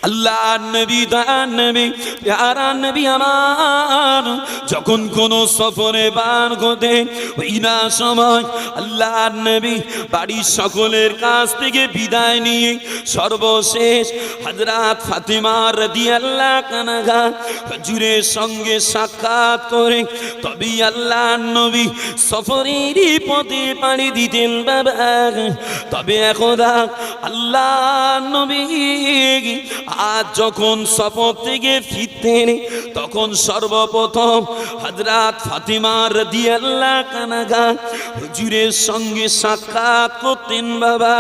আল্লাহ নবী দয়ার নবী প্যারা নবী আমার যখন কোন সফরে বার হতে ওই না সময় আল্লাহ নবী বাড়ির সকলের কাছ থেকে বিদায় নিয়ে সর্বশেষ হযরত ফাতিমা রাদিয়াল্লাহু আনহা হুজুরের সঙ্গে সাক্ষাৎ করে তবে আল্লাহ নবী সফরের পথে পাড়ি দিতেন বাবা। তবে এখন আল্লাহ নবী আজ যখন সফর থেকে ফিরতেন তখন সর্বপ্রথম হযরত ফাতিমা রাদিয়াল্লাহু আনহা হুজুরের সঙ্গে সাক্ষাৎ করতেন বাবা।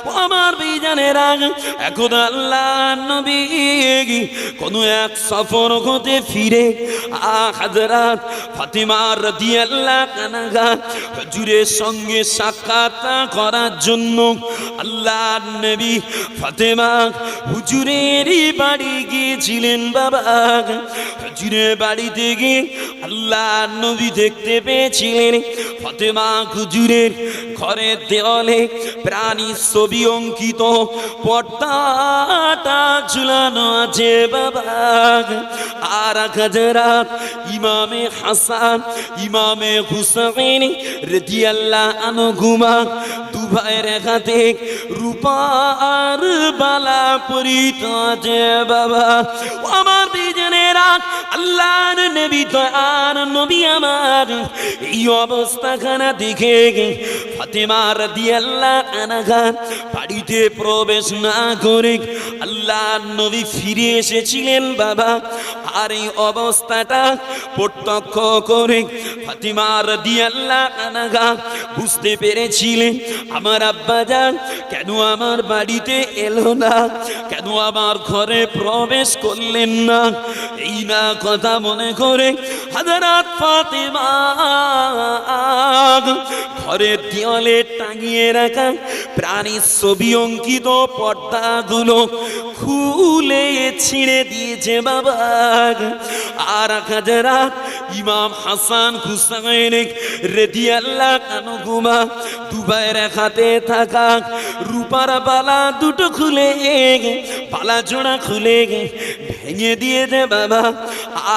ও আমার ভাইজানেরা, এখন আল্লাহ নবী কোন এক সফর হতে ফিরে হযরত ফাতিমা রাদিয়াল্লাহু আনহা হুজুরের সঙ্গে সাক্ষাৎ করার জন্য আল্লাহ নবী ফাতিমা হুজুরের বাড়ি গিয়েছিলেন বাবা। হুজুরের বাড়িতে গিয়ে আল্লাহ নবী দেখতে পেয়েছিলেন ফাতিমা হুজুরের ঘরের দেওয়ালে প্রাণীর ছবি অঙ্কিত পর্দাটা ঝুলানো আছে বাবা। আর হযরত ইমামে হাসান ইমামে হুসাইন রাদিয়াল্লাহু আনহুমা দু ভাইয়ের হাতে রূপার বালা পরিত আছে বাবা। আমার দুজনেরা আল্লাহর নবী তো আর নবী আমার এই অবস্থাখানা দেখে ফাতিমা রাদিয়াল্লাহু আনহা বাড়িতে প্রবেশ না করে আল্লাহর নবী ফিরে এসেছিলেন বাবা। আর এই অবস্থাটা প্রত্যক্ষ করে ফাতিমা রাদিয়াল্লাহু আনহা বুঝতে পেরেছিলেন আমার আব্বাজান কেন আমার বাড়িতে এলো না, কেন আমার ঘরে প্রবেশ করলেন না। এই না কথা মনে করে হযরত ফাতিমা ঘরের দেওয়ালে টাঙিয়ে রাখা প্রাণীর ছবি অঙ্কিত পর্দাগুলো খুলে ছিঁড়ে দিয়েছে বাবা। আর হযরত ইমাম হাসান হুসাইন রাদিয়াল্লাহু আনহুমা দু ভাইয়ের হাতে থাকা রূপার বালা দুটো খুলে বালা জোড়া খুলে ভেঙে দিয়েছে বাবা।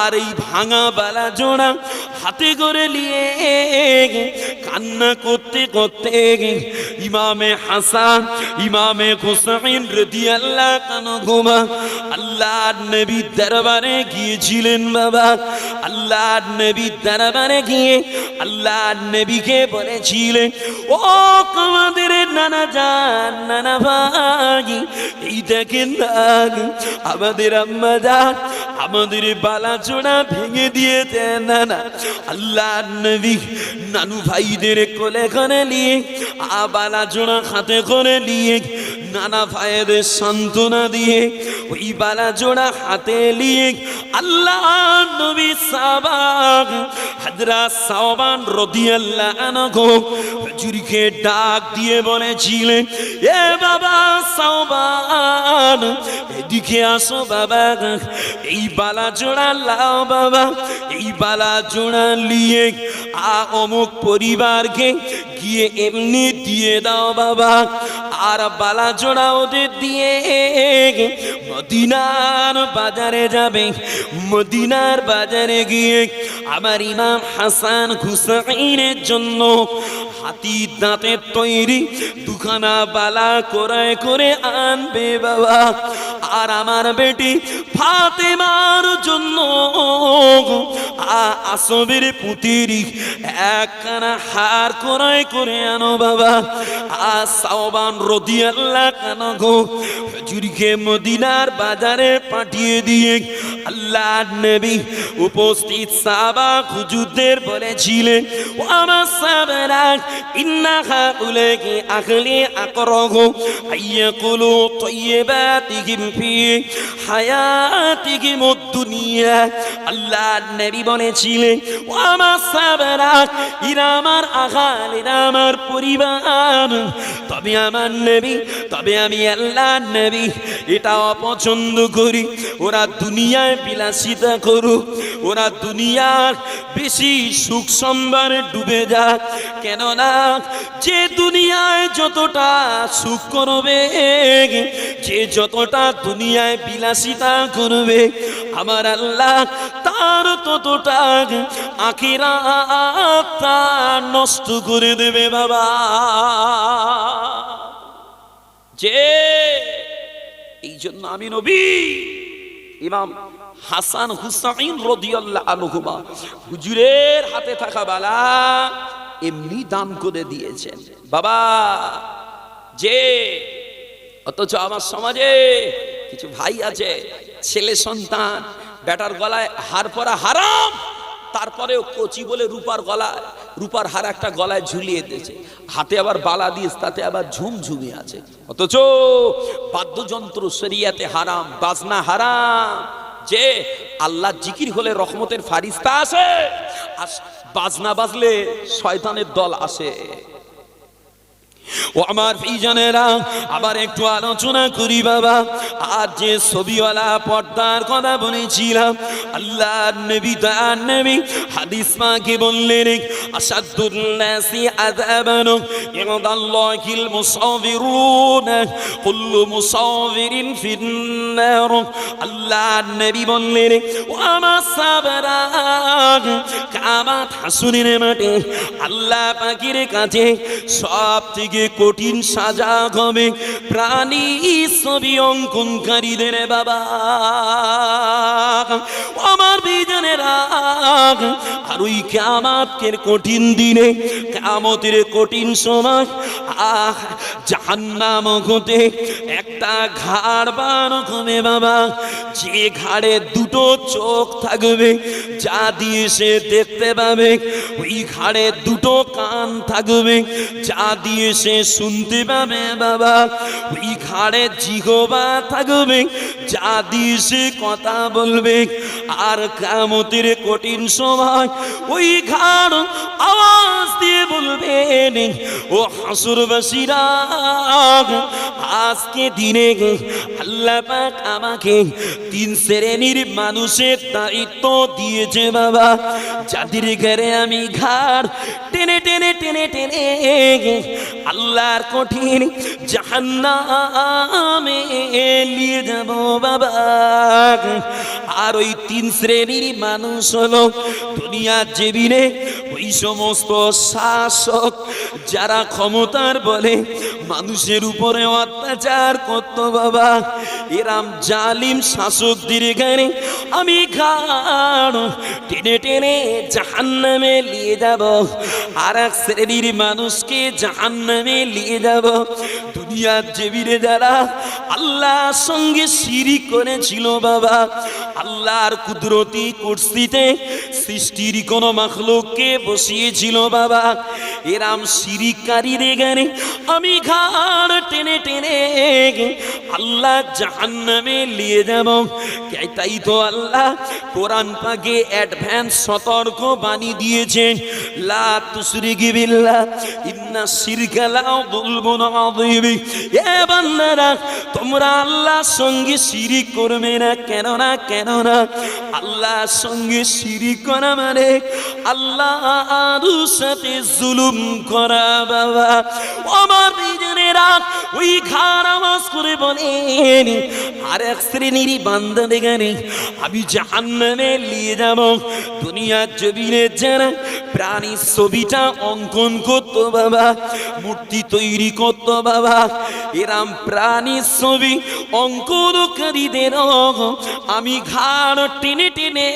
আর এই ভাঙা বালা জোড়া হাতে করে নিয়ে কান্না করতে করতে ইমামে হাসান ইমামে হুসাইন রাদিয়াল্লাহু আনহুমা আল্লাহর নবীর দরবারে গিয়েছিলেন বাবা। আল্লাহর নবীর দরবারে গিয়ে আল্লাহর নবীকে বলেছিলেন, ও আমাদের নানা জান নানা ভাই, এই দেখেন আমাদের আম্মা জান আমাদের বালা জোড়া ভেঙে দিয়েছে নানা। আল্লাহর নবী নানু ভাইদের কোলে করে নিয়ে বালা জোড়া হাতে করে নিয়ে নানা ভাইদের সান্ত্বনা দিয়ে ওই বালা জোড়া হাতে নিয়ে আল্লাহ নবী সাবাক হযরত সাওবান রাদিয়াল্লাহু আনহু হুজুরকে ডাক দিয়ে বলেছিলেন, এ বাবা সাওবান এদিকে আসো বাবা, এই বালা জোড়া লাও বাবা, এই বালা জোড়া নিয়ে অমুক পরিবারকে গিয়ে এমনি দিয়ে দাও বাবা। আর বালা জোড়া ওদের দিয়ে মদিনার বাজারে যাবে। মদিনার বাজারে গিয়ে আমার ইমাম হাসান হুসাইনের জন্য হাতির দাঁতের তৈরি দুখানা বালা ক্রয় করে আনবে বাবা। আর আমার বেটি ফাতেমার জন্য আসবের পুতির একখানা হার ক্রয় করে আনো বাবা। আর সাওবান রাদিয়াল্লাহু আনহু হুজুরকে মদিনার বাজারে পাঠিয়ে দিয়ে আল্লাহর নবী উপস্থিত সাহাবা হুজুরদের বলেছিলেন, ও আমার সাহাবারা, ইন্না হাউলাকি আখলি আকরাহু আইয়াকুলু তাইয়্যিবাতিহিম ফি হায়াতিহিম দুনিয়া। আল্লাহর নবী বলেছিলেন, ও আমার সাহাবারা, এরা আমার আহাল, এরা আমার পরিবার। তবে আমার নবী, তবে আমি আল্লাহর নবী এটা অপছন্দ করি। ওরা দুনিয়ায় বিলাসিতা করুক, ওরা দুনিয়ার বেশি সুখ সম্ভারে ডুবে যাক, কেননা যে দুনিয়ায় যতটা সুখ করবে, যে যতটা দুনিয়ায় বিলাসিতা করবে, আমার আল্লাহ তার ততটা আখিরাতটা নষ্ট করে দেবে বাবা। যে এই জন্য আমি নবী ইমাম হাসান হুসাইন রাদিয়াল্লাহু আনহুমা হুজুরের হাতে থাকা বালা এমনি দান করে দিয়েছেন বাবা। যে অথচ আমার সমাজে কিছু ভাই আছে, ছেলে সন্তান বেটার গলায় হার পরা হারাম, তারপরেও কচি বলে রূপার হার একটা গলায় ঝুলিয়ে দিয়েছে, হাতে আবার বালা দিয়ে, তাতে আবার ঝুমঝুমি আছে। অথচ বাদ্যযন্ত্র শরিয়াতে হারাম, বাজনা হারাম। যে আল্লাহ জিকির হলে রহমতের ফারিস্তা আসে, আর বাজনা বাজলে শয়তানের দল আসে। ও আমার ভাইজানেরা, আবার একটু আলোচনা করি বাবা। আর যে ছবিওয়ালা পর্দার কথা বলেছিলাম, আল্লাহর নবী তার নবী হাদিস পাকে বললেন, আসাদুন নাসি আযাবান ইনদাল্লাহিল মুসাওবিরুন কুল্লু মুসাওবিরিন ফিন্নার। আল্লাহর নবী বললেন, ও আমার সাহাবারা, কিয়ামত হাসরের মাঠে আল্লাহ পাকের কাছে সবথেকে কঠিন সাজা হবে প্রাণী ছবি অঙ্কনকারীদের বাবা। আমার বিজনেরা, আর ওই কিয়ামতের কঠিন দিনে, কিয়ামতের কঠিন সময়, জাহান্নাম হতে একটা ঘাড় বার হবে বাবা। যে ঘাড়ে দুটো চোখ থাকবে, যা দিয়ে সে দেখতে পাবে, ওই ঘাড়ে দুটো কান থাকবে, যা দিয়ে সে শুনতে পাবে বাবা। ওই ঘাড়ে জিহ্বা থাকবে, যা দিয়ে সে কথা বলবে। আর কিয়ামতের কঠিন সময় ওই ঘাড় আওয়াজ দিয়ে বলবে, ও হাসরবাসীরা, আজকে দিনে আল্লাহ পাক আমাকে 3 শ্রেণীর মানুষের দায়িত্ব দিয়েছে বাবা, যাদের ঘরে আমি ঘাড় টেনে টেনে টেনে টেনে আল্লাহর কঠিন জাহান্নামে নিয়ে যাব বাবা। আর ওই 3 শ্রেণীর মানুষ হলো দুনিয়ার জমিনে ওই সমস্ত শাসক যারা ক্ষমতার বলে মানুষের উপরে অত্যাচার করত বাবা। এরাম জালিম শাসকদের গানে আমি ঘাড় টেনে টেনে জাহান্নামে নিয়ে যাব। আর এক শ্রেণীর মানুষকে জাহান্নামে নিয়ে যাব দুনিয়ার জমিনে যারা আল্লাহর সঙ্গে শিরিক করেছিল বাবা। আল্লাহর কুদরতি কুরসিতে সৃষ্টির কোন মাখলুককে বসিয়েছিল বাবা। এরাম শিরিককারীদের গানে আমি ঘাড় টেনে টেনে আল্লাহ জাহান্নামে নিয়ে যাব। তাই তো আল্লাহ কোরআন পাকে অ্যাডভান্স সতর্ক বাণী দিয়েছেন, লা তুশরিকু বিল্লাহ ইন্না শিরকা লাযুলমুন আযীম। এ বান্দারা, তোমরা আল্লাহর সঙ্গে শিরিক করবে না। কেন না আল্লাহর সঙ্গে শিরিক করা মানে আল্লাহর সাথে জুলুম করা বাবা। আমার নিজেরা ওই ঘাড় আওয়াজ করে বলেন, আর এক শ্রেণীর বান্দা দেখানে আমি জাহান্নামে নিয়ে যাব। দুনিয়ার জমিনে যারা প্রাণীর ছবিটা অঙ্কন করতো বাবা, মূর্তি তৈরি করতো বাবা, এরাম প্রাণীর ছবি অঙ্কনকারীদের আমি ঘাড় টেনে টেনে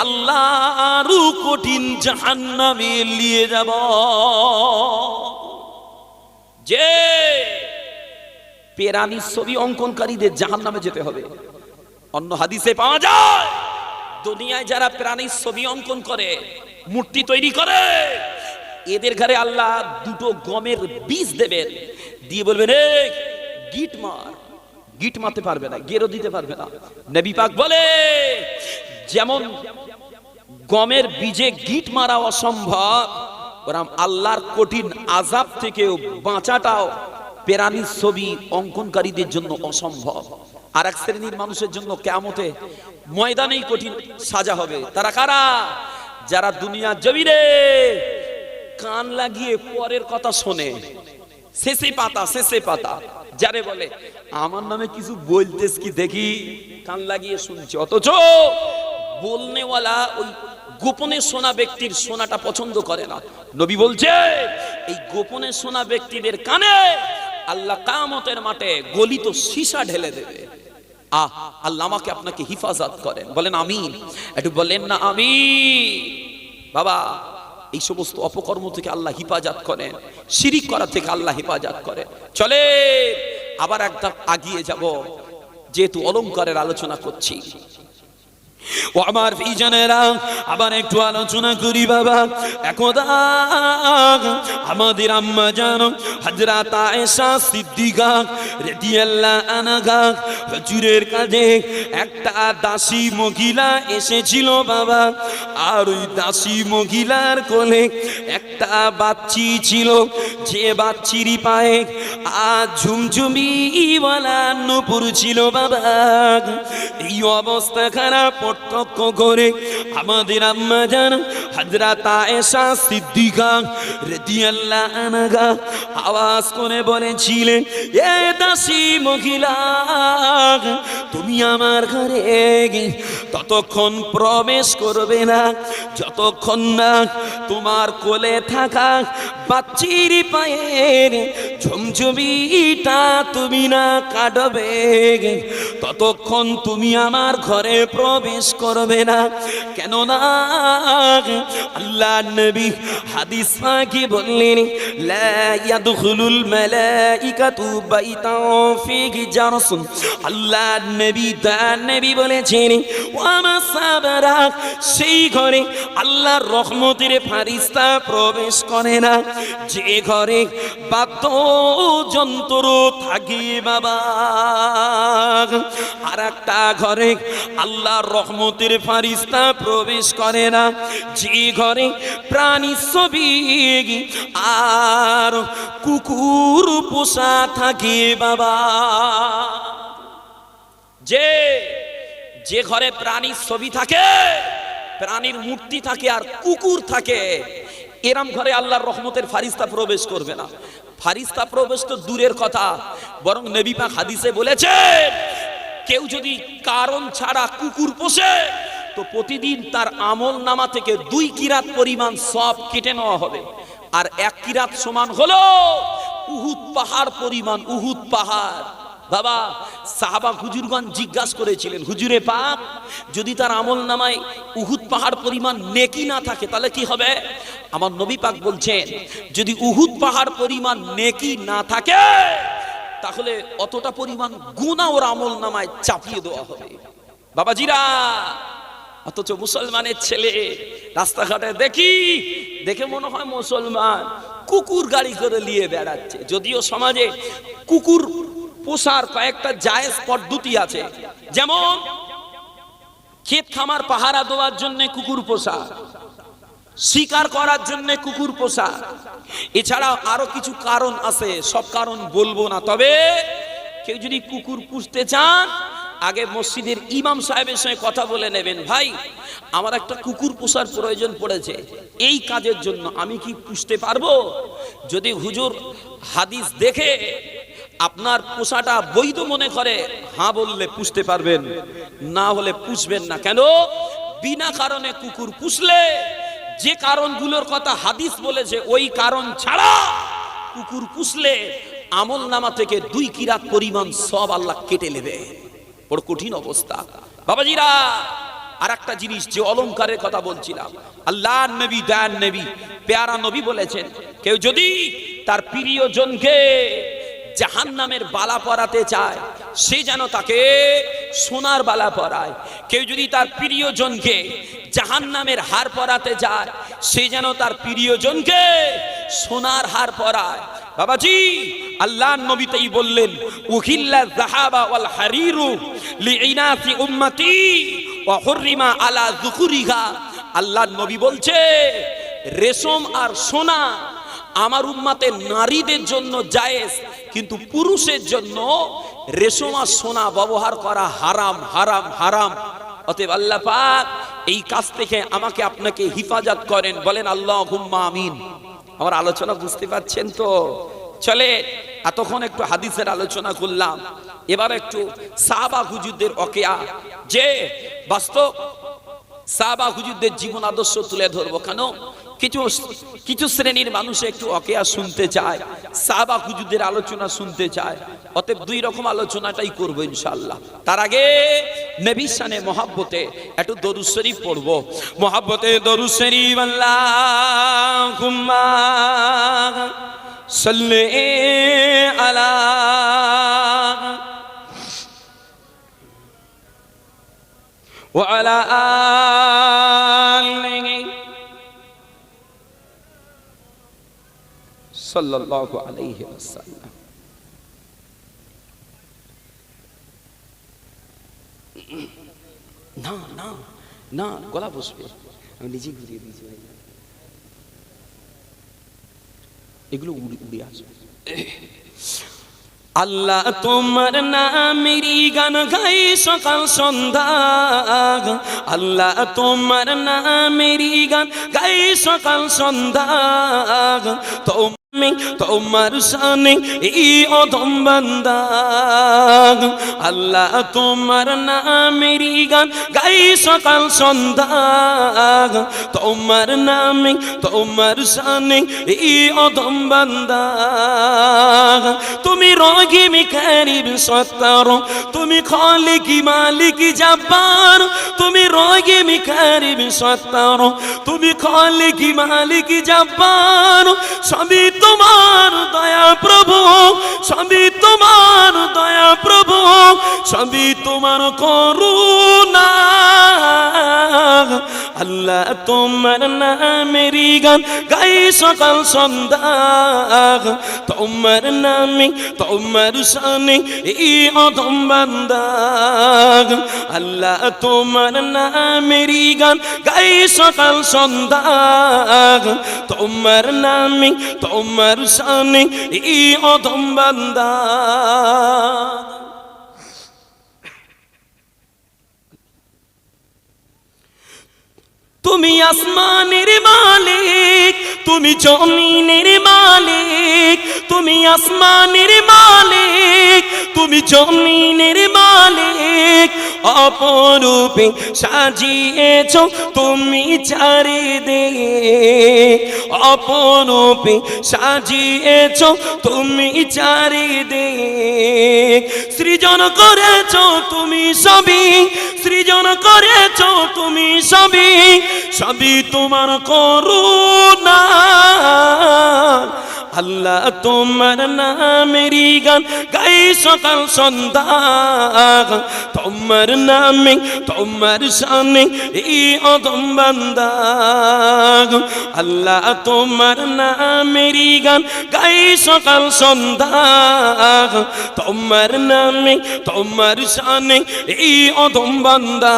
আল্লাহর কঠিন জাহান্নামে নিয়ে যাব। যে প্রাণীর ছবি অঙ্কনকারীদের জাহান্নামে যেতে হবে। অন্য হাদিসে পাওয়া যায়, দুনিয়ায় যারা প্রাণীর ছবি অঙ্কন করে, মূর্তি তৈরি করে, এদের ঘরে আল্লাহ দুটো গমের বীজ দেবেন, দিয়ে বলবেন, রে গিট মার। গিট মারতে পারবে না, গেরো দিতে পারবে না। নবী পাক বলে, যেমন গমের বীজে গিট মারা অসম্ভব, ওরকম আল্লাহর কঠিন আযাব থেকেও বাঁচাটাও প্রাণীর ছবি অঙ্কনকারীদের জন্য অসম্ভব। আর এক শ্রেণীর মানুষের জন্য কিয়ামতে ময়দানেই কঠিন সাজা হবে। তারা কারা? যারা দুনিয়ার জমিনে কান লাগিয়ে পরের কথা শোনে, শেষে পাতা যারে বলে আমার নামে কিছু বলতেস কি দেখি, কান লাগিয়ে শুনছে, অথচ বলনেওয়ালা ওই গোপনে শোনা ব্যক্তির শোনাটা পছন্দ করে না। নবী বলছে এই গোপনে শোনা ব্যক্তিদের কানে আল্লাহ কিয়ামতের মাঠে গলিত সীসা ঢেলে দেবে। আল্লাহ আমাকে আপনাকে হিফাজত করেন, বলেন আমিন। একটু বলেন না আমিন। বাবা, এই সমস্ত অপকর্ম থেকে আল্লাহ হিফাজত করেন, শিরিক করা থেকে আল্লাহ হিফাজত করেন। চলে আবার একটা আগিয়ে যাব, যেহেতু অলংকারের আলোচনা করছি। ও আমার ভাইজানেরা, আবার একটু আলোচনা করি বাবা। একদা আমাদের আম্মা জান হযরত আয়েশা সিদ্দিকা রাদিয়াল্লাহু আনহা হুজুরের কাছে একটা দাসী মহিলা এসেছিল বাবা। আর ওই দাসী মহিলার কোলে একটা বাচ্চি ছিল, যে বাচ্চির পায়ে ঝুমঝুমিওয়ালা নূপুর ছিল বাবা। এই অবস্থা খারাপ প্রত্যক্ষ করে আমাদের আম্মা জান হযরত আয়েশা সিদ্দিকা রাদিয়াল্লাহু আনহা আওয়াজ করে বলেছিলেন, এ দাসী মহিলা, তুমি আমার ঘরে ততক্ষণ প্রবেশ করবে না যতক্ষণ না তোমার কোলে থাকা বাচ্চির পায়ের ঝুমঝুমিটা তুমি না কাটবে, ততক্ষণ তুমি আমার ঘরে প্রবেশ করবে না। কেননা আল্লাহ নবী হাদিস পাকে বললেন, লা ইয়াদখুলুল মালাইকাতু বাইতাও ফিহি জারসুন। আল্লাহ নবী বলেছেন, ওয়া মা সাবারা, সেই ঘরে আল্লাহর রহমতের ফেরেশতা প্রবেশ করে না যে ঘরে বাদ্যযন্ত্র থাকে বাবা। আর একটা ঘরে আল্লাহর রহমতের ফেরেশতা প্রবেশ করে না যে ঘরে প্রাণী ছবি আর কুকুর পোষা থাকে বাবা। যে ঘরে প্রাণীর ছবি থাকে, প্রাণীর মূর্তি থাকে আর কুকুর থাকে, এরম ঘরে আল্লাহর রহমতের ফেরেশতা প্রবেশ করবে না। ফেরেশতা প্রবেশ তো দূরের কথা, বরং নবী পাক হাদিসে বলেছেন, কেউ যদি কারণ ছাড়া কুকুর পোষে তো প্রতিদিন তার আমল নামা থেকে 2 কিরাত পরিমাণ সওয়াব কেটে নেওয়া হবে। আর 1 কিরাত সমান হলো উহুদ পাহাড় পরিমাণ। উহুদ পাহাড় বাবা, সাহাবা হুজুরগণ জিজ্ঞাসা করেছিলেন, হুজুরে পাক, যদি তার আমল নামায় উহুদ পাহাড় পরিমাণ নেকি না থাকে তাহলে কি হবে? আমার নবী পাক বলছেন, যদি উহুদ পাহাড় পরিমাণ নেকি না থাকে তাহলে অতটা পরিমাণ গুনাহ ওর আমল নামায় চাপিয়ে দেওয়া হবে। বাবাজিরা, অথচ মুসলমানের ছেলে রাস্তাঘাটে দেখে মনে হয় মুসলমান, কুকুর গাড়ি করে নিয়ে বেড়াচ্ছে। যদিও সমাজে কুকুর পোষার কয়েকটা জায়েজ পদ্ধতি আছে, যেমন ক্ষেত খামার পাহারা দেওয়ার জন্য কুকুর পোষা, শিকার করার জন্য কুকুর পোষা, এছাড়াও আরো কিছু কারণ আছে, সব কারণ বলবো না। তবে কেউ যদি কুকুর পুষতে চান, আগে মসজিদের ইমাম সাহেবের সঙ্গে কথা বলে নেবেন, ভাই আমার একটা কুকুর পোষার প্রয়োজন পড়েছে এই কাজের জন্য, আমি কি পুষতে পারবো? যদি হুজুর হাদিস দেখে আপনার পোষাটা বৈধ মনে করে, হ্যাঁ বললে পুষতে পারবেন, না হলে পুষবেন না। কেন? বিনা কারণে কুকুর পুষলে যে কারণগুলোর কথা হাদিস বলেছে ওই কারণ ছাড়া কুকুর পুষলে আমল নামা থেকে 2 কিরাত পরিমাণ সওয়াব আল্লাহ কেটে নেবে। বড় কঠিন অবস্থা বাবাজিরা। আর একটা জিনিস, যে অলংকারের কথা বলছিলাম, আল্লাহ নবী দয়ার নবী প্যারা নবী বলেছেন, কেউ যদি তার প্রিয়জনকে জাহান্নামের বালা পরাতে চায়, সে যেন তাকে সোনার বালা পরায়। কেউ যদি তার প্রিয়জনকে জাহান্নামের হার পরাতে যায়, সে যেন তার প্রিয়জনকে সোনার হার পরায়। বাবাজি, আল্লাহ নবী তাই বললেন, উহিল্লা যাহাবা ওয়াল হারিরু লিইনাসি উম্মতি ওয়া হুররিমা আলা যুকুরিহা। আল্লাহ নবী বলছে, রেশম আর সোনা আমার উম্মতের নারীদের জন্য জায়েজ, কিন্তু পুরুষের জন্য রেশম আর সোনা ব্যবহার করা হারাম হারাম হারাম। অতএব আল্লাহ পাক এই কাজ থেকে আমাকে আপনাকে হিফাজত করেন, বলেন আল্লাহুম্মা আমিন। আমার আলোচনা বুঝতে পারছেন তো? চলে এতক্ষণ একটু হাদিসের আলোচনা করলাম, এবার একটু সাহাবা হুজুরদের ওকিয়া, যে বাস্তব সাহাবা হুজুরদের জীবন আদর্শ তুলে ধরবো। কেন কিছু শ্রেণীর মানুষ একটু ওকিয়া শুনতে চায়, সাহাবা হুজুরদের আলোচনা শুনতে চায়। অতএব দুই রকম আলোচনাটাই করব ইনশাআল্লাহ। তার আগে নবী শানে মহব্বতে একটু দরুদ শরীফ পড়বো। মহব্বতে দরুদ শরীফ, আল্লাহুম্মা সাল্লি আলা ওয়া আলা আলিহি সাল্লাল্লাহু আলাইহি ওয়াসাল্লাম। না না না, গলা বসবে, আমি নিজে ঘুরিয়ে দিয়েছি ভাই, এগুলো উড়ে আসবে। আল্লাহ তোমার নামেরই গান গাই সকাল সন্ধ্যা, আল্লাহ তোমার নামেরই গান গাই সকাল সন্ধ্যা। তোমার শানে এই অধম বান্দা, আল্লাহ তোমার নামেরই গান গাই সকাল সন্ধ্যা। তোমার নামে তোমার শানে এই অধম বান্দা। তুমি রহিম কারীম সত্তার, তুমি খালিক মালিক জব্বার। তুমি রহিম কারীম সত্তার, তুমি খালিক মালিক জব্বার। সবই তোমার দয়া প্রভু, সবই তোমার দয়া প্রভু, সবই তোমার করুণা। আল্লাহ তোমার নামেরই গান গাই সকাল সন্ধ্যা। তোমার নামে তোমার শানে এই অধম বান্দা। আল্লাহ তোমার নামেরই গান গাই সকাল সন্ধ্যা। তোমার নামে তোমার শানে এই অধম বান্দা। তুমি আসমানের মালিক, তুমি জমিনের মালিক। তুমি আসমানের মালিক, তুমি জমিনের মালিক। অপরূপে সাজিয়েছ তুমি চারিদিক, অপরূপে সাজিয়েছ তুমি চারিদিক। সৃজন করেছ তুমি সবই, সৃজন করেছ তুমি সবই, সবই তোমার করুণা। আল্লাহ তোমার নামেরই গান গাই সকাল সন্ধ্যা। তোমার নামে তোমার শানে এই অধম বান্দা। আল্লাহ তোমার নামেরই গান গাই সকাল সন্ধ্যা। তোমার নামে তোমার শানে এই অধম বান্দা।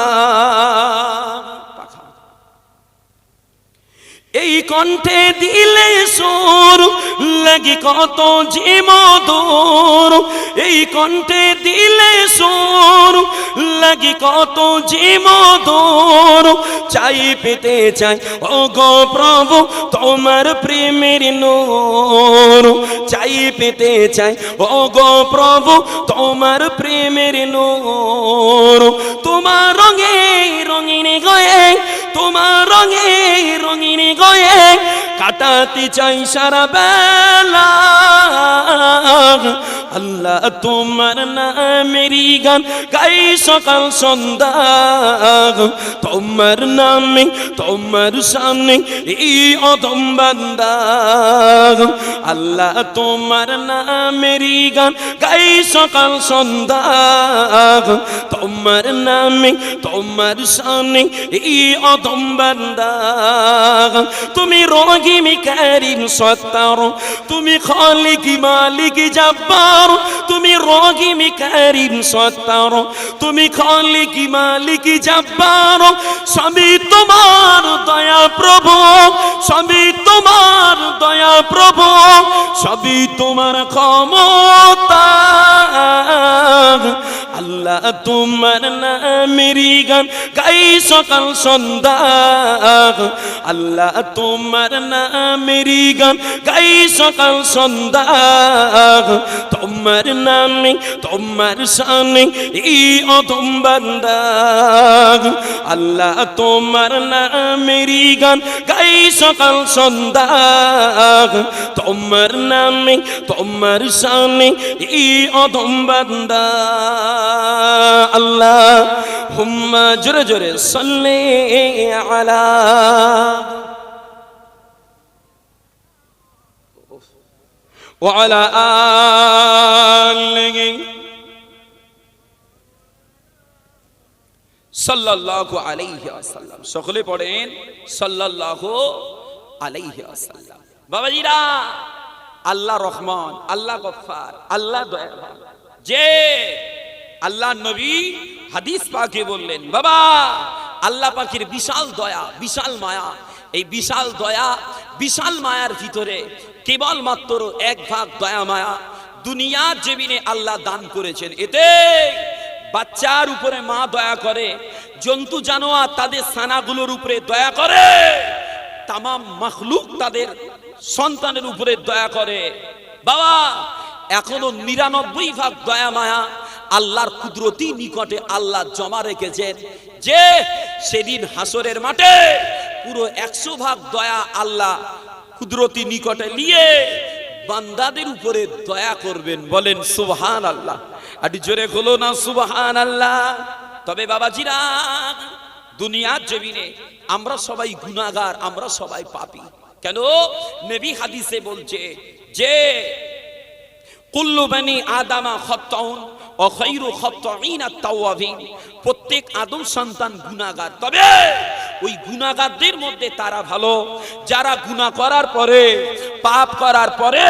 এই কণ্ঠে দিলে সুর লাগি কত যে মধুর। এই কণ্ঠে দিলে সুর লাগি কত যে মধুর। চাই পেতে চাই ও গো প্রভু তোমার প্রেমের নূর। চাই পেতে চাই ও গো প্রভু তোমার প্রেমের নূর। তোমার রঙে রঙিন গয়ে, তোমার রঙে রঙিন গয়ে কাটাতে চাই সারা বেলা। আল্লাহ তোমার নামেরই গান গাই সকাল সন্ধ্যা। তোমার নামে তোমার শানে এই অধম বান্দা। আল্লাহ তোমার নামেরই গান গাই সকাল সন্ধ্যা। তোমার নামে তোমার শানে এই অধম বান্দা। তুমি রহিম কারীম সত্তার, তুমি খালিক মালিক জব্বার। গফফার, তুমি রহিম কারীম সত্তার, তুমি খালিক মালিক জব্বার, সবই তোমার দয়া প্রভু, সবই তোমার দয়া প্রভু, সবই তোমার ক্ষমতা। আল্লাহ তোমার নামেরই গান গাই সকাল সন্ধ্যা, আল্লাহ তোমার নামেরই গান গাই সকাল সন্ধ্যা, তোমার নামে তোমার শানে এই অধম বান্দা, আল্লাহ তোমার নামেরই গান গাই সকাল সন্ধ্যা, তোমার নামে তোমার শানে এই অধম বান্দা। আল্লাহ হুম্মা জোরে জোরে সাল্লি আলা ওয়া আলা আলিহি সাল্লাল্লাহু আলাইহি ওয়াসাল্লাম। সকলে পড়েন সাল্লাল্লাহু আলাইহি ওয়াসাল্লাম। বাবাজিরা, আল্লাহ রহমান, আল্লাহ গফফার, আল্লাহ দয়াবান। যে আল্লাহ নবী হাদিস পাকে বললেন, বাবা আল্লাহ পাকের বিশাল দয়া, বিশাল মায়া, এই বিশাল দয়া বিশাল মায়ার ভিতরে কেবলমাত্র এক ভাগ দয়া মায়া দুনিয়ার জমিনে আল্লাহ দান করেছেন। এতে বাচ্চার উপরে মা দয়া করে, জন্তু জানোয়ার তাদের ছানাগুলোর উপরে দয়া করে, তামাম মাখলুক তাদের সন্তানের উপরে দয়া করে। বাবা এখনো ৯৯ ভাগ দয়া মায়া আল্লাহর কুদরতি নিকটে আল্লাহ জমা রেখেছেন, যে সেদিন হাসরের মাঠে পুরো ১০০ ভাগ দয়া আল্লাহ কুদরতি নিকটে নিয়ে বান্দাদের উপরে দয়া করবেন। বলেন সুবহানাল্লাহ। আরে জোরে বলো না সুবহানাল্লাহ। তবে বাবাজিরা, দুনিয়ার জমিনে আমরা সবাই গুনাহগার, আমরা সবাই পাপী। কেন? নবী হাদিসে বলছে যে কুল্লু বানি আদামা খাত্তাউন ওয়া খায়রু খাত্তাইনা আত-তাওয়াবিন, প্রত্যেক আদম সন্তান গুনাহগার, তবে ওই গুনাহগারদের মধ্যে তারা ভালো যারা গুনাহ করার পরে, পাপ করার পরে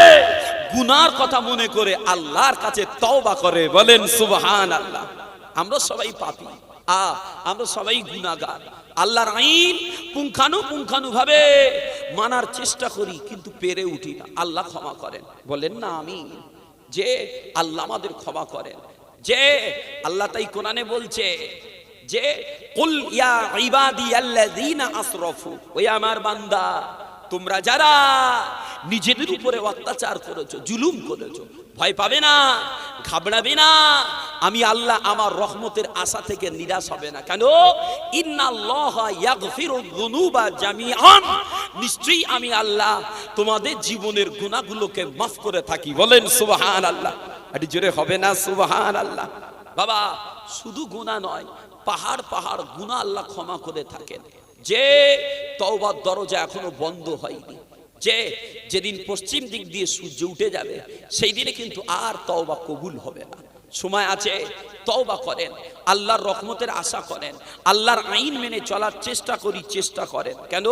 গুনার কথা মনে করে আল্লাহর কাছে তওবা করে। বলেন সুবহানাল্লাহ। আমরা সবাই পাপী, আমরা সবাই গুনাহগার। আল্লাহর আইন পুঙ্খানু ভাবে মানার চেষ্টা করি, কিন্তু পেরে উঠি না। আল্লাহ ক্ষমা করেন। বলেন না আমিন। যে আল্লাহ আমাদের ক্ষমা করেন। যে আল্লাহ তাই কোরআনে বলছে যে কুল ইয়া ইবাদিয়াল্লাযীনা আসরাফু, ওই আমার বান্দা তোমরা যারা নিজেদের উপরে অত্যাচার করেছো, জুলুম করেছো, ভয় পাবে না, ঘাবড়াবে না। আমি আল্লাহ আমার রহমতের আশা থেকে নিরাশ হবে না। কেন? ইন্নাল্লাহা ইয়াগফিরুয যুনুবা জামিআন, নিশ্চয়ই আমি আল্লাহ তোমাদের জীবনের গুনাহগুলোকে মাফ করে থাকি। বলেন সুবহানাল্লাহ। আরে জোরে হবে না সুবহানাল্লাহ। বাবা শুধু গুনাহ নয়, পাহাড় পাহাড় গুনাহ আল্লাহ ক্ষমা করে থাকেন। যে তওবার দরজা এখনো বন্ধ হয়নি, যে যেদিন পশ্চিম দিক দিয়ে সূর্য উঠে যাবে সেই দিনে কিন্তু আর তওবা কবুল হবে না। সময় আছে, তওবা করেন, আল্লাহর রহমতের আশা করেন, আল্লাহর আইন মেনে চলার চেষ্টা করেন। কেন?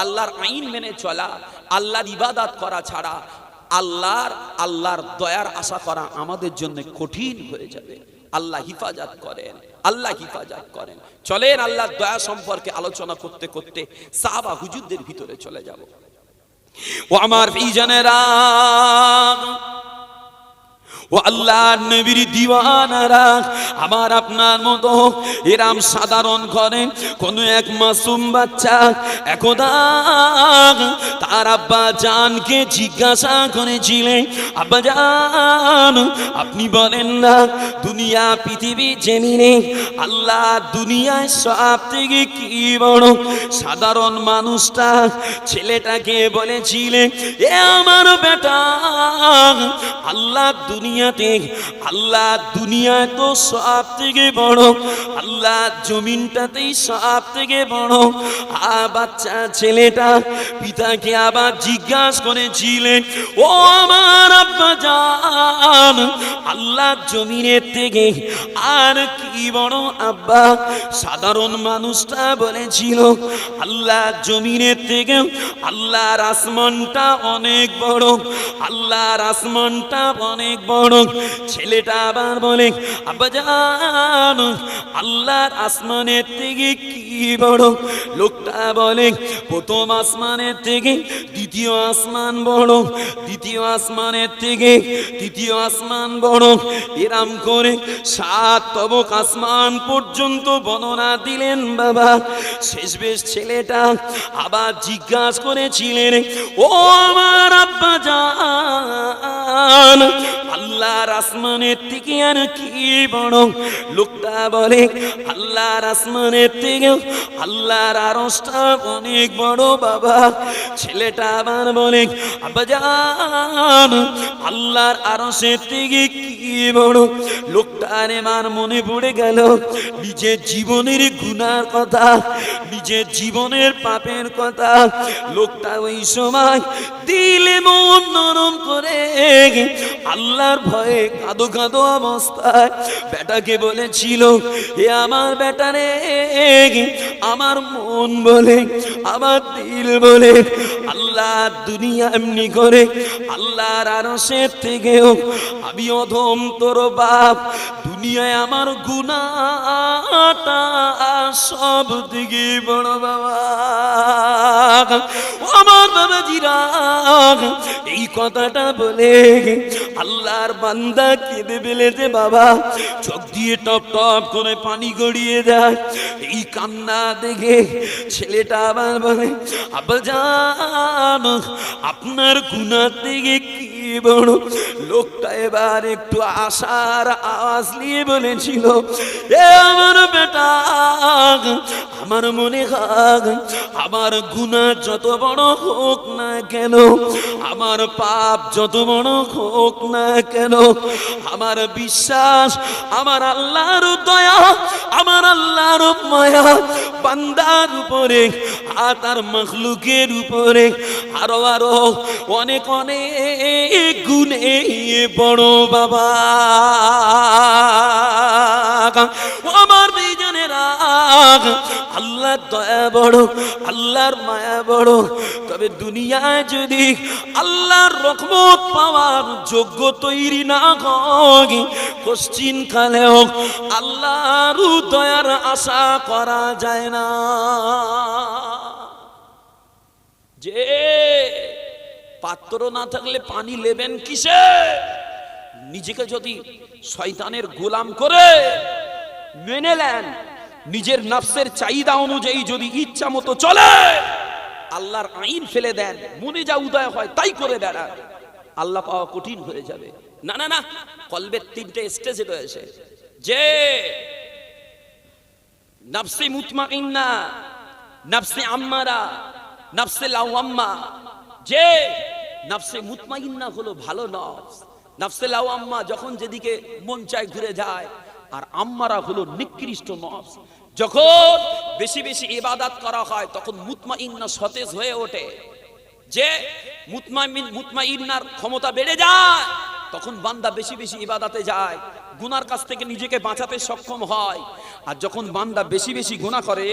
আল্লাহর আইন মেনে চলা, আল্লাহর ইবাদত করা ছাড়া আল্লাহর দয়ার আশা করা আমাদের জন্য কঠিন হয়ে যাবে। আল্লাহ হিফাজত করেন, আল্লাহ হিফাজত করেন। চলেন আল্লাহর দয়া সম্পর্কে আলোচনা করতে করতে সাহাবা হুজুরদের ভিতরে চলে যাব। ও আমার ভাইজানেরা, ও আল্লাহর নবীর দিওয়ানারা, আমার আপনার মতো এরাম সাধারণ ঘরে কোন এক মাসুম বাচ্চা একদা তার আব্বা জানকে জিজ্ঞাসা করেছিলেন, আব্বা জান আপনি বলেন না দুনিয়া পৃথিবী জমিনে আল্লাহ দুনিয়ায় সব থেকে কি বড়? সাধারণ মানুষটা ছেলেটাকে বলেছিলেন, এ আমার বেটা, আল্লাহ দুনিয়ায় তো সব থেকে বড়, আল্লাহ জমিনটাতেই সব থেকে বড়। বাচ্চা ছেলেটা পিতাকে আবার জিজ্ঞাসা করেছিলেন, ও আমার আব্বা জান আল্লাহ জমিনের থেকে আর কি বড় আব্বা? সাধারণ মানুষটা বলেছিল, আল্লাহ জমিনের থেকে আল্লাহর আসমানটা অনেক বড়, আল্লাহর আসমানটা অনেক বড়। বড়। ছেলেটা আবার বলে আব্বাজান আল্লাহর আসমানের থেকে কি বড়? লোকটা বলে প্রথম আসমানের থেকে দ্বিতীয় আসমান বড়, দ্বিতীয় আসমানের থেকে তৃতীয় আসমান বড়। এরাম করে 7 তবক আসমান পর্যন্ত বর্ণনা দিলেন বাবা। শেষমেশ ছেলেটা আবার জিজ্ঞাসা করেছিলেন, ও আমার আব্বাজান আল্লাহর আসমানের থেকে আর কি বড়? লোকটা বলে আল্লাহর আসমানের থেকে আল্লাহর আরশটা অনেক বড় বাবা। ছেলেটা আবার বলে আব্বাজান আল্লাহর আরশের থেকে কি বড়? লোকটার এবার মনে পড়ে গেল নিজের জীবনের গুনার কথা, নিজের জীবনের পাপের কথা। লোকটা ওই সময় দিলে মন নরম করে আল্লাহর ভয়ে কাঁদো কাঁদো অবস্থায় বেটাকে বলেছিল, এ আমার বেটা রে, আমার মন বলে, আমার দিল বলে আল্লাহ দুনিয়া এমনি করে আল্লাহর আরশের থেকেও আমি অধম তোর বাপ। দুনিয়ায় আমার গুনাহটা সব থেকে বড় বাবা। আমার বাবাজিরা এই কথাটা বলে আল্লাহর বান্দা কেঁদে ফেলেছে বাবা। চোখ দিয়ে টপ টপ করে পানি গড়িয়ে যায়। এই কান্না দেখে ছেলেটা আবার বলে আব্বাজান আপনার গুনাহ থেকে কি বড়? লোকটা এবার একটু আশার আওয়াজ নিয়ে বলেছিল, এ আমার বেটা, আমার মনে হয় আমার গুনাহ যত বড় হোক না কেন, আমার পাপ যত বড় হোক না কেন, আমার বিশ্বাস আমার আল্লাহর দয়া, আমার আল্লাহর মায়া বান্দার উপরে আর তার মাখলুকের উপরে আরো আরো অনেক অনেক গুণে বড় বাবা। আমার বেজনেরা আল্লাহর দয়া বড়, আল্লাহর মায়া বড়। তবে দুনিয়ায় যদি আল্লাহর রহমত পাওয়ার যোগ্য তৈরি না হয়, কোশ্চিন কালেও আল্লাহর দয়ার আশা করা যায় না। যে পাত্র না থাকলে পানি নেবেন কিসে? নিজেকে যদি শয়তানের গোলাম করে মেনে নেন, নিজের নফসের চাহিদা অনুযায়ী যদি ইচ্ছা মতো চলে, আল্লাহর আইন ফেলে দেন, মনে যা উদয় হয় তাই করে বেড়ান, আল্লাহ পাওয়া কঠিন হয়ে যাবে। না না না, কলবের 3টে স্টেজে রয়েছে। যে নফসে মুতমাইন্না, নফসে আম্মারা, নফসে লাওয়াম্মা। যে নফসে মুতমাইন্না হলো ভালো নফস, নফসে লাওয়াম্মা যখন যেদিকে মন চায় ঘুরে যায়, আর আম্মারা হলো নিকৃষ্ট নফস। যখন বেশি বেশি ইবাদত করা হয় তখন মুতমাইন্না সতেজ হয়ে ওঠে। যে মুতমাইন্নার ক্ষমতা বেড়ে যায় তখন বান্দা বেশি বেশি ইবাদতে যায়, গুনার কাছ থেকে নিজেকে বাঁচাতে সক্ষম হয়। আর যখন বান্দা বেশি বেশি গুনাহ করে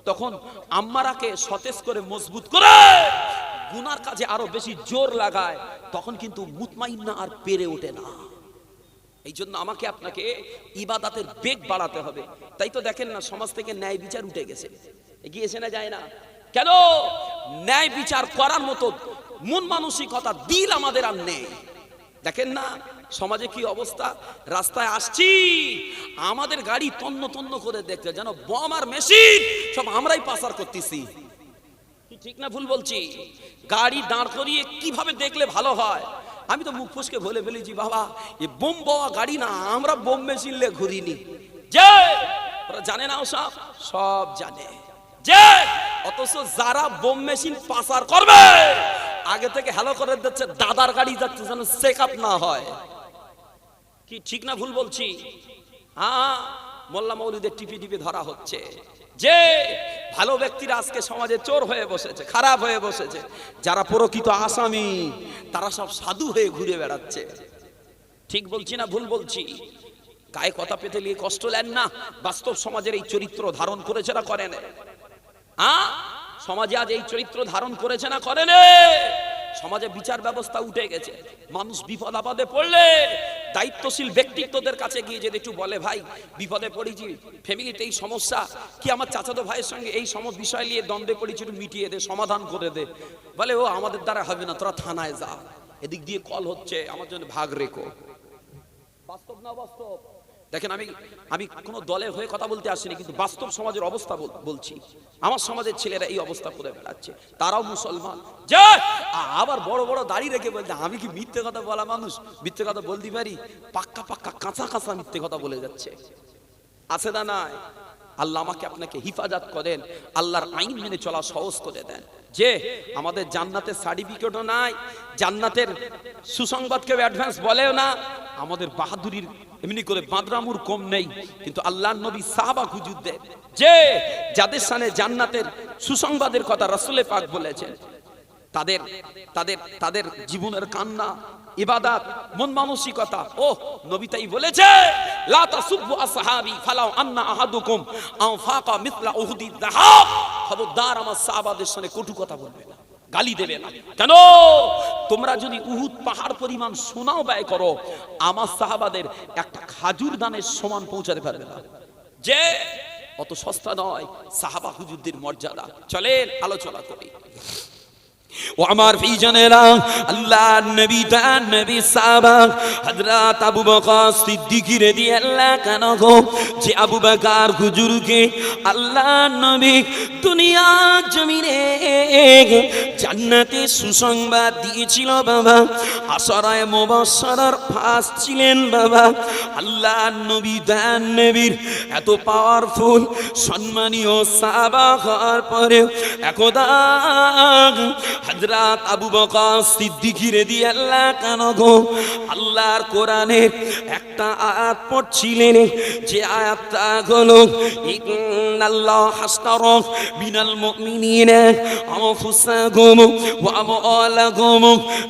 তখন আম্মারাকে সতেজ করে মজবুত করে গুনার কাজে আরো বেশি জোর লাগায়, তখন কিন্তু মুতমাইন্না আর পেরে ওঠে না। এই জন্য আমাকে আপনাকে ইবাদতের বেগ বাড়াতে হবে। তাই তো দেখেন না, সমাজ থেকে ন্যায় বিচার উঠে গেছে, এগিয়েছে না যায় না কেন? ন্যায় বিচার করার মতো মন মানসিকতা দিল আমাদের আর নেই। দেখেন না সমাজে কি অবস্থা। রাস্তায় আসছি, আমাদের গাড়ি তন্ন তন্ন করে দেখতে যেন বম আর মেশিন সব আমরাই পাচার করতেছি। ঠিক না ভুল বলছি? গাড়ি দাঁড় করিয়ে কিভাবে দেখলে ভালো হয়? আমি তো মুখ ফুসকে বলে ফেলেছি, বাবা এ বোম বাওয়া গাড়ি না, আমরা বোম মেশিন লে ঘুরিনি। যে ওরা জানে না, সব সব জানে। যে অথচ যারা বোম মেশিন পাচার করবে আগে থেকে হ্যালো করে দিচ্ছে, দাদার গাড়ি যাচ্ছে যেন চেক আপ না হয়। কি ঠিক না ভুল বলছি? হ্যাঁ, মোল্লা মৌলুদের টিপি টিপি ধরা হচ্ছে। যে ভালো ব্যক্তিরা আজকে সমাজে চোর হয়ে বসেছে, খারাপ হয়ে বসেছে। যারা প্রকৃত আসামি তারা সব সাধু হয়ে ঘুরে বেড়াচ্ছে। ঠিক বলছি না ভুল বলছি? গায়ে কথা পেতে নিয়ে কষ্ট নেন না। বাস্তব সমাজের এই চরিত্র ধারণ করেছে না করে না? সমাজে আজ এই চরিত্র ধারণ করেছে না করে না? সমাজে বিচার ব্যবস্থা উঠে গেছে। মানুষ বিপদ আপদে পড়লে দায়িত্বশীল ব্যক্তিত্বদের কাছে গিয়ে যদি একটু বলে, ভাই বিপদে পড়েছি, ফ্যামিলিতে এই সমস্যা, কি আমার চাচাতো ভাইয়ের সঙ্গে এই বিষয় নিয়ে দ্বন্দ্বে পড়েছি, একটু মিটিয়ে দে, সমাধান করে দে, বলে ও আমাদের দ্বারা হবে না, তোরা থানায় যা, এদিক দিয়ে কল হচ্ছে, আমার জন্য ভাগ রেখো। বাস্তব না বাস্তব? দেখেন, আমি কোন দলের হয়ে কথা বলতে আসিনি, কিন্তু বাস্তব সমাজের অবস্থা বলছি। আমার সমাজের ছেলেরা এই অবস্থা করে বেড়াচ্ছে, তারাও মুসলমান, যে আবার বড় বড় দাড়ি রেখে বলছে আমি কি মিথ্যে কথা বলা মানুষ, মিথ্যে কথা বলতে পারি, পাক্কা পাক্কা কাঁচা কাঁচা মিথ্যে কথা বলে যাচ্ছে। আছে না নাই? আল্লাহ আমাকে আপনাকে হিফাজত করেন, আল্লাহর আইন মেনে চলা সহজ করে দেন। যে আমাদের জান্নাতের সার্টিফিকেটও নাই, জান্নাতের সুসংবাদ কেউ অ্যাডভান্স বলেও না, আমাদের বাহাদুরির এমনি করে বাদরামুর কম নেই, কিন্তু আল্লাহর নবী সাহাবা হুজুর দেন যে যাদের সামনে জান্নাতের সুসংবাদের কথা রাসূলে পাক বলেছেন, তাদের তাদের তাদের জীবনের কান্না, ইবাদত, মন মানসিকতা, ও নবী তাই বলেছে, লা তাসুব্বু আসহাবি ফালাউ আন্না আহাদুকুম আনফাকা মিথলা উহুদি যাহাব। খবরদার আমার সাহাবাদের সামনে কটু কথা বলবে না, গালি দেবে না। কেন? তোমরা যদি উহুদ পাহাড় পরিমাণ সোনাও ব্যয় করো, আমার সাহাবাদের একটা খাজুর দানের সমান পৌঁছাতে পারবে না। যে অত সস্তা নয় সাহাবা হুজুরদের মর্যাদা। চলেন আলোচনা করি। ও আমার ভাইজানেরা, আল্লাহর নবী, তার নবী সাহাবা হযরত আবু বকর সিদ্দিক রাদিয়াল্লাহু আনহু, যে আবু বকর হুজুরকে আল্লাহর নবী দুনিয়া জমিনে জান্নাতে সুসংবাদ দিয়েছিল বাবা, আশরায়ে মুবাশশারার ফার্স্ট ছিলেন বাবা। আল্লাহর নবী, তার নবীর এত পাওয়ারফুল সম্মানীয় সাহাবা হওয়ার পরে একদা হযরত আবু বকর সিদ্দিক রাদিয়াল্লাহু আনহু আল্লাহর কোরআনের একটা আয়াত পড়ছিলেন, যে আয়াতটা হলো ইন্নাল্লাহ হাসতারা মিনাল মুমিনিনা আনফুসাহুম ওয়া আমওয়ালাহুম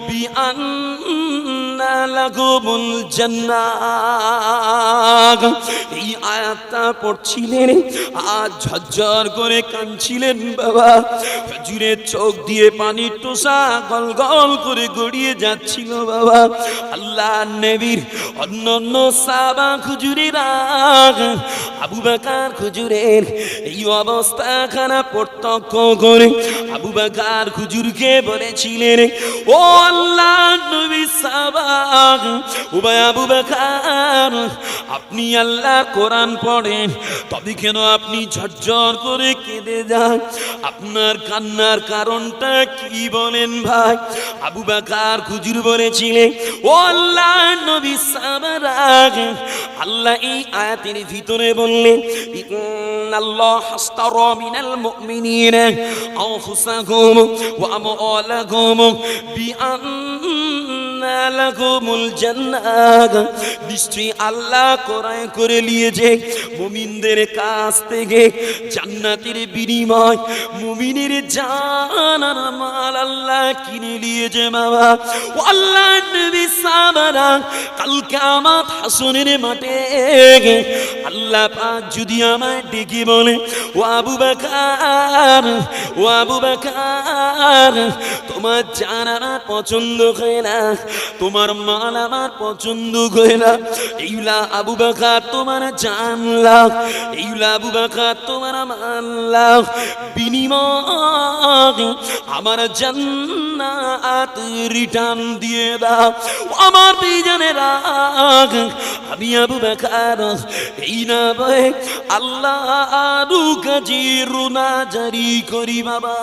বিআন্না লাহুমুল জান্নাহ। এই আয়াতটা পড়ছিলেন আর ঝরঝর করে কাঁদছিলেন বাবা। হুজুরের চোখ দিয়ে পানি টোসা গল গল করে গড়িয়ে যাচ্ছিল বাবা। আল্লাহর নবীর অন্যান্য সাহাবা হুজুরেরা আবু বকর হুজুরের এই অবস্থা খারাপ প্রত্যক্ষ করে আবু বকর হুজুরকে বলেছিলেন, ও আল্লাহর নবী সাহাবা, ও ভাই আবু বকর, আপনি আল্লাহর কোরআন পড়েন, তবে কেন আপনি ঝরঝর করে কেঁদে যান? আপনার কান্নার কারণটা কি বলেন ভাই? আবু বকর হুজুর বলেছিলেন, ও আল্লাহর নবী সাহাবারা, আল্লাহ এই আয়াতের ভিতরে বললেন, ইন্নাল্লাহ হাসতারা মিনাল মুমিনিনা আনফুসাহুম ওয়া আমওয়ালাহুম বিআন্না লাহুমুল জান্নাহ। নিশ্চয়ই আল্লাহ ক্রয় করে নিয়েছে মুমিনদের কাছ থেকে জান্নাতের বিনিময় মুমিনের জান আর মাল আল্লাহ কিনে নিয়েছে বাবা। ও আল্লাহর নবী সাহাবারা, কাল কিয়ামত হাসরের মাঠে আল্লাহ পাক যদি আমায় ডেকে বলে, ও আবু বকর, ও আবু বকর, তোমার জান আমার পছন্দ হয় না, তোমার মাল আমার পছন্দ হয় না, এইলা আবু বকর তোমার জান লাও, এইলা আবু বকর তোমার মাল লাও, বিনিময় আমার জান্নাত রিটার্ন দিয়ে দাও। আমার ভাইজানেরা, আমি আবু বকর এই না বলে আল্লাহ আরু কাজী রুনা জারি করি বাবা।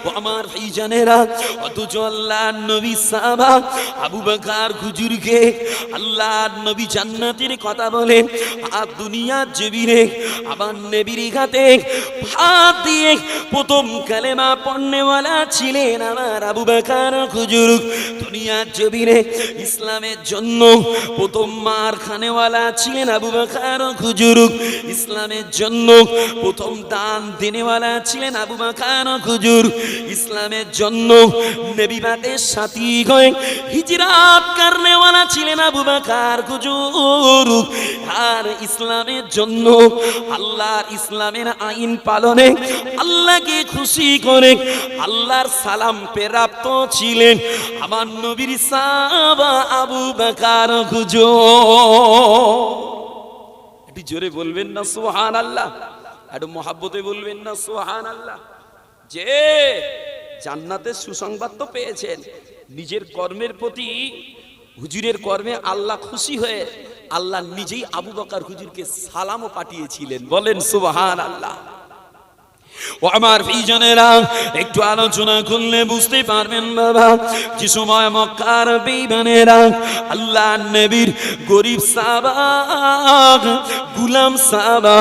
ও আমার ভাইজানেরা, অথচ আল্লাহর নবী সাহাবা আবু বকর হুজুরকে আল্লাহর নবী জান্নাতের কথা বলেন, আর দুনিয়ার জমিনে আবার নবীর হাতে হাত দিয়ে প্রথম কালেমা পড়নেওয়ালা ছিলেন আমার আবু বকর হুজুর। দুনিয়ার জমিনে ইসলামের জন্য প্রথম মার খানেওয়ালা ছিলেন আবু বকর হুজুর। ইসলামের জন্য প্রথম দান দেনেওয়ালা ছিলেন আবু বকর হুজুর। ইসলামের জন্য নবীবাদের সাথী হয়ে হিজরাত করনেওয়ালা ছিলেন আবু বকর হুজুর। আর ইসলামের জন্য, আল্লাহর ইসলামের আইন পালনে আল্লাহকে খুশি করে আল্লাহর সালাম প্রাপ্ত ছিলেন আমার নবীর সাহাবা আবু বকর হুজুর। একটু জোরে বলবেন না সুবহানাল্লাহ, একটু মহব্বতে বলবেন না সুবহানাল্লাহ। যে জান্নাতের সুসংবাদ তো পেয়েছেন, নিজের কর্মের প্রতি হুজুরের কর্মে আল্লাহ খুশি হয়ে আল্লাহ নিজেই আবু বকর হুজুরকে সালামও পাঠিয়েছিলেন। বলেন সুবহানাল্লাহ। ও আমার প্রিয়জনেরা, একটু আলোচনা করলে বুঝতে পারবেন বাবা, যে সময় মক্কার বেঈমানেরা আল্লাহ নবীর গরিব সাহাবা, গোলাম সাহাবা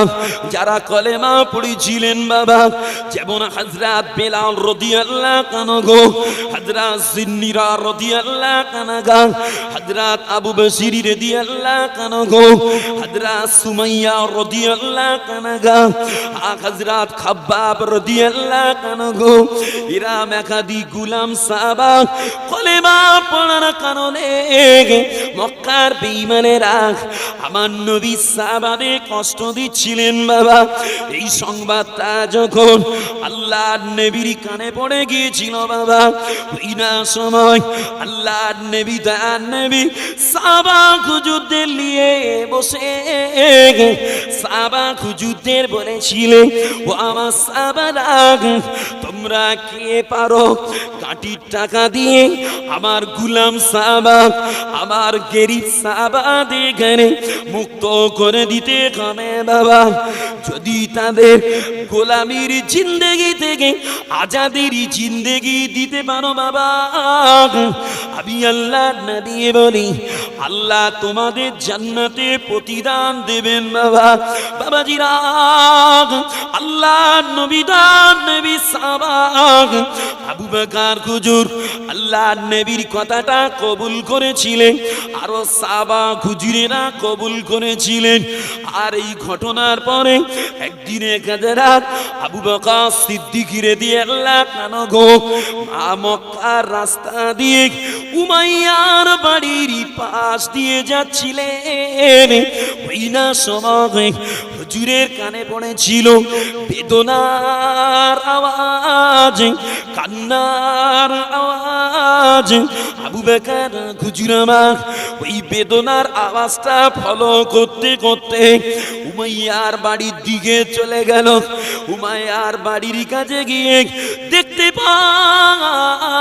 যারা কলেমা পড়েছিলেন বাবা, যেমন হযরত বেলাল রাদিয়াল্লাহু আনহু, হযরত জিন্নিরা রাদিয়াল্লাহু আনহা, হযরত আবু বসির রাদিয়াল্লাহু আনহু, হযরত সুমাইয়া রাদিয়াল্লাহু আনহা, হযরত খাব্বাব রাদিয়াল্লাহু আনহু, এরা মেকাদি গোলাম সাহাবা কলেমা পড়ার কারণে মক্কার বেঈমানেরা আমার নবী সাহাবাদের কষ্ট দিচ্ছিলেন বাবা। এই সংবাদটা যখন আল্লাহর নবীর কানে পড়ে গিয়েছিল বাবা, ওই না সময় আল্লাহর নবী দয়ার নবী সাহাবা হুজুরদের নিয়ে বসে সাহাবা হুজুরদের বলেছিলেন, ও আমার সাহাবারা, তোমরা কে পারো কাটির টাকা দিয়ে আমার গোলাম সাহাবা, আমার গরিব সাহাবাদের মুক্ত করে দিতে হবে বাবা। যদি তাদের গোলামির জিন্দেগি থেকে আজাদের জিন্দেগি দিতে পারো বাবা, আমি আল্লাহ নবী বলি আল্লাহ তোমাদের জান্নাতে প্রতিদান দেবেন বাবা। বাবাজিরা, আল্লাহ নবী দান নবী সাহাবা আবু বকর হুজুর আল্লাহ নবীর কথাটা কবুল করেছিলেন, আরো সাহাবা হুজুরেরা কবুল করেছিলেন। আর এই ঘটনার পরে একদিন এক রাত আবু বকর সিদ্দিক রাদিয়াল্লাহু আনহু মক্কার রাস্তা দিয়ে উমাইয়ার বাড়ির পাশ দিয়ে যাচ্ছিলেন। ওই না সময় হুজুরের কানে পড়েছিল বেদনার আওয়াজ, কান্নার আওয়াজ। আবু বকর হুজুর আমার ওই বেদনার আওয়াজটা ফলো করতে করতে উমাইয়ার বাড়ির দিকে চলে গেল। উমাইয়ার বাড়ির কাছে গিয়ে দেখতে পায়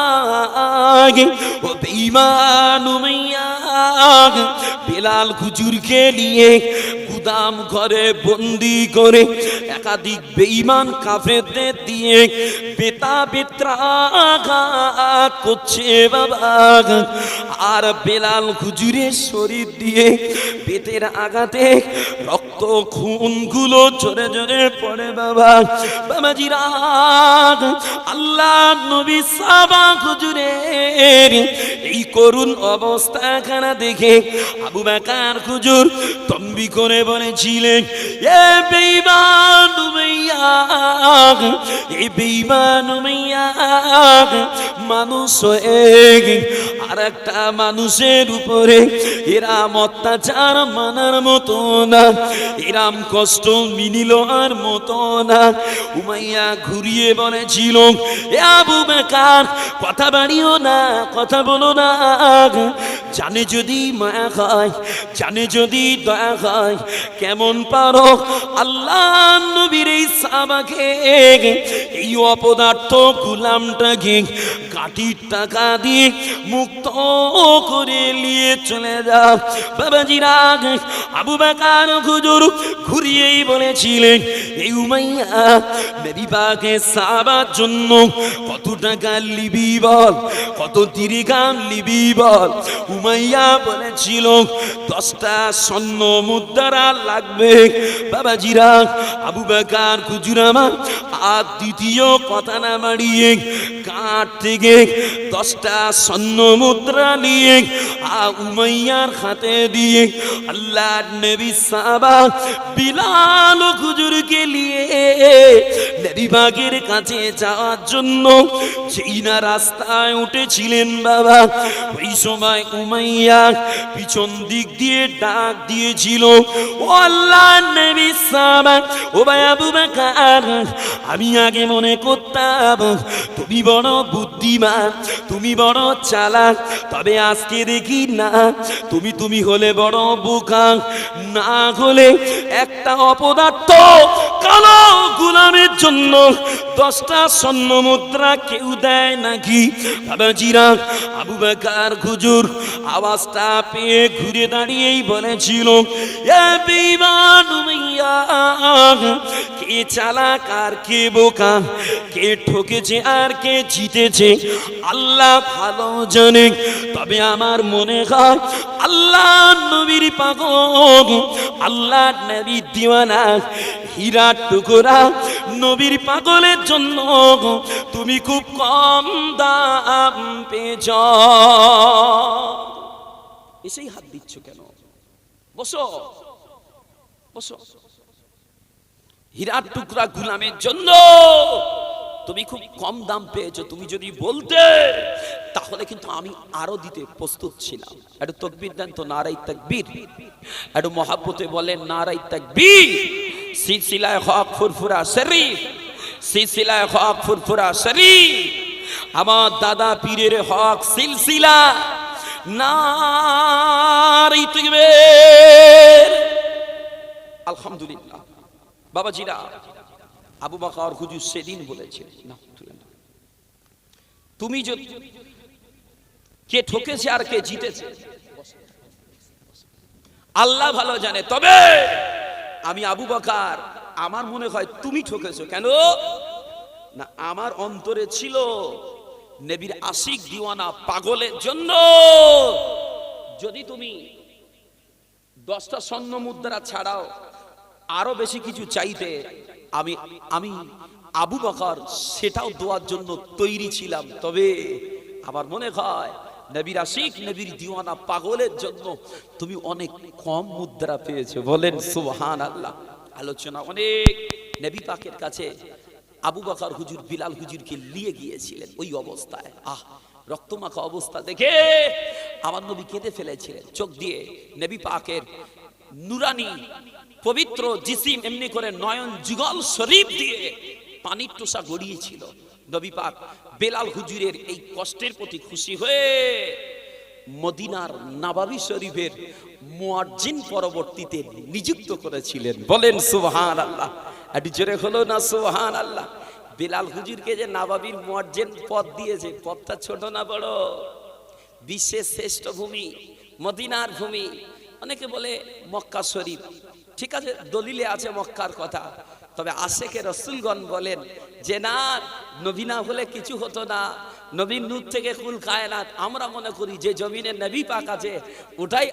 ও বেঈমান উমাইয়া বেলাল হুজুরকে নিয়ে গুদাম ঘরে বন্দি করে একাধিক বেঈমান কাফেরদের দিয়ে বেতা বেত্রাঘাত করছে বাবা। আর বেলাল হুজুরের শরীর দিয়ে বেতের আঘাতে রক্ত খুন গুলো ঝরে ঝরে পড়ে বাবা। বাবাজিরা, আল্লাহ নবী সাহাবা হুজুরের এই করুণ অবস্থাখানা দেখে আবু বকর হুজুর তম্বি করে বলেছিলেন, এ বেঈমান উমাইয়া, এ বেঈমান উমাইয়া, মানুষ আর একটা মানুষের উপরে এরাম অত্যাচার মানার মতো না, এরাম কষ্ট মিনিল আর মতো না। উমাইয়া ঘুরিয়ে বলেছিল, এ আবু বকর কথা বাড়িও না, কথা বলো না, জানে যদি মায়া হয়, জানে যদি দয়া হয়, কেমন পারো আল্লাহ নবীর এই সাহাবাকে, এই অপদার্থ গোলামটাকে কাটির টাকা দিয়ে মুক্ত করে নিয়ে চলে যাও। বাবাজিরা, আবু বকর হুজুর ঘুরিয়েই বলেছিলেন, এই উমাইয়া নবী পাকের সাহাবার জন্য কত টাকা লিবি বল, কত দিরহাম লিবি বল। উমাইয়া বলেছিল 10টা স্বর্ণ মুদ্রা লাগবে। বাবাজিরা, আবু বকর হুজুর আমার আর দ্বিতীয় কথা না বাড়িয়ে কাঠ থেকে 10টা স্বর্ণ মুদ্রা নিয়ে উমাইয়ার হাতে দিয়ে আল্লাহর নবী সাহাবা বিলাল হুজুরকে নিয়ে নবী পাকের কাছে যাওয়ার জন্য যেই না রাস্তায় উঠেছিলেন বাবা, ওই সময় উমাইয়া পিছন দিক দিয়ে ডাক দিয়েছিল, ও আল্লাহর নবী সাহাবা, ও ভাই আবু বকর, আমি আগে মনে করতাম তুমি বড় বুদ্ধিমান, তুমি বড় চালাক, তবে আজকে দেখি না তুমি হলে বড় বোকা, না হলে একটা অপদার্থ কালো গোলামের জন্য 10টা স্বর্ণ মুদ্রা কেউ দেয় নাকি? বাবাজিরা, আবু বকর হুজুর আওয়াজটা পেয়ে ঘুরে দাঁড়িয়েই বলেছিল, এ বেঈমান উমাইয়া, কে চালাক আর কে বোকা, কে ঠকেছে আর কে জিতেছে আল্লাহ ভালো জানে। তবে আমার মনে হয় আল্লাহ নবীর পাগল, আল্লাহ নবীর দিওয়ানা, হীরার টুকরা নবীর পাগলের জন্য তুমি খুব কম দাম পেয়েছ। এসেই হাত দিচ্ছ কেন? বসো বসো। হীরার টুকরা গোলামের জন্য তুমি খুব কম দাম পেয়েছো। তুমি যদি বলতে তাহলে কিন্তু আমি আরো দিতে প্রস্তুত ছিলাম। একটু তাকবীর দেন তো, নারায়ে তাকবীর। একটু মহাব্বতে বলেন নারায়ে তাকবীর। সিলসিলায়ে হক ফুরফুরা শরীফ, সিলসিলায়ে হক ফুরফুরা শরীফ, আমার দাদা পীরের হক সিলসিলা, নারায়ে তাকবীর। আলহামদুলিল্লাহ। বাবাজিরা, আবু বকর হুজুর সেদিন বলেছেন, না তুমি যদি কে ঠকেছে আর কে জিতেছে আল্লাহ ভালো জানে। তবে আমি আবু বকর, আমার মনে হয় তুমি ঠকেছো। কেন না, আমার অন্তরে ছিল নবীর আশিক দিওয়ানা পাগলের জন্য যদি তুমি 10টা স্বর্ণ মুদ্রা ছাড়াও আরো বেশি কিছু চাইতে, আমি আবু বকর সেটাও দেওয়ার জন্য তৈরি ছিলাম। তবে আমার মনে হয় নবীর আশিক, নবীর দিওয়ানা পাগলের জন্য তুমি অনেক কম মুদ্রা পেয়েছো। বলেন সুবহানাল্লাহ। আলোচনা অনেক। নবী পাকের কাছে আবু বকর হুজুর বিলাল হুজুরকে নিয়ে গিয়েছিলেন ওই অবস্থায়। রক্তমাখা অবস্থা দেখে আমার নবী কেঁদে ফেলেছিলেন চোখ দিয়ে। নবী পাকের নুরানি পবিত্র জিসিম এমনি করে নয়ন যুগল শরীফ দিয়ে পানির টোসা গড়িয়েছিল। নবী পাক বেলাল হুজুরের এই কষ্টের প্রতি খুশি হয়ে মদিনার নববী শরীফের মুয়াজ্জিন পরবর্তীতে নিযুক্ত করেছিলেন। বলেন সুবহানাল্লাহ। একটু জোরে হলো না সুবহানাল্লাহ। বেলাল হুজুরকে যে নববীর মুয়াজ্জিন পদ দিয়েছে, পদটা ছোট না বড়? বিশ্বের শ্রেষ্ঠ ভূমি মদিনার ভূমি। অনেকে বলে মক্কা শরীফ, ঠিক আছে, দলিলে আছে মক্কার কথা, তবে আশেকে রসুলগণ বলেন যে না, নবী না হলে কিছু হতো না, নবীর নূর থেকে কুল কায়নাত। আমরা মনে করি যে জমিনে নবী পাক আছে ওটাই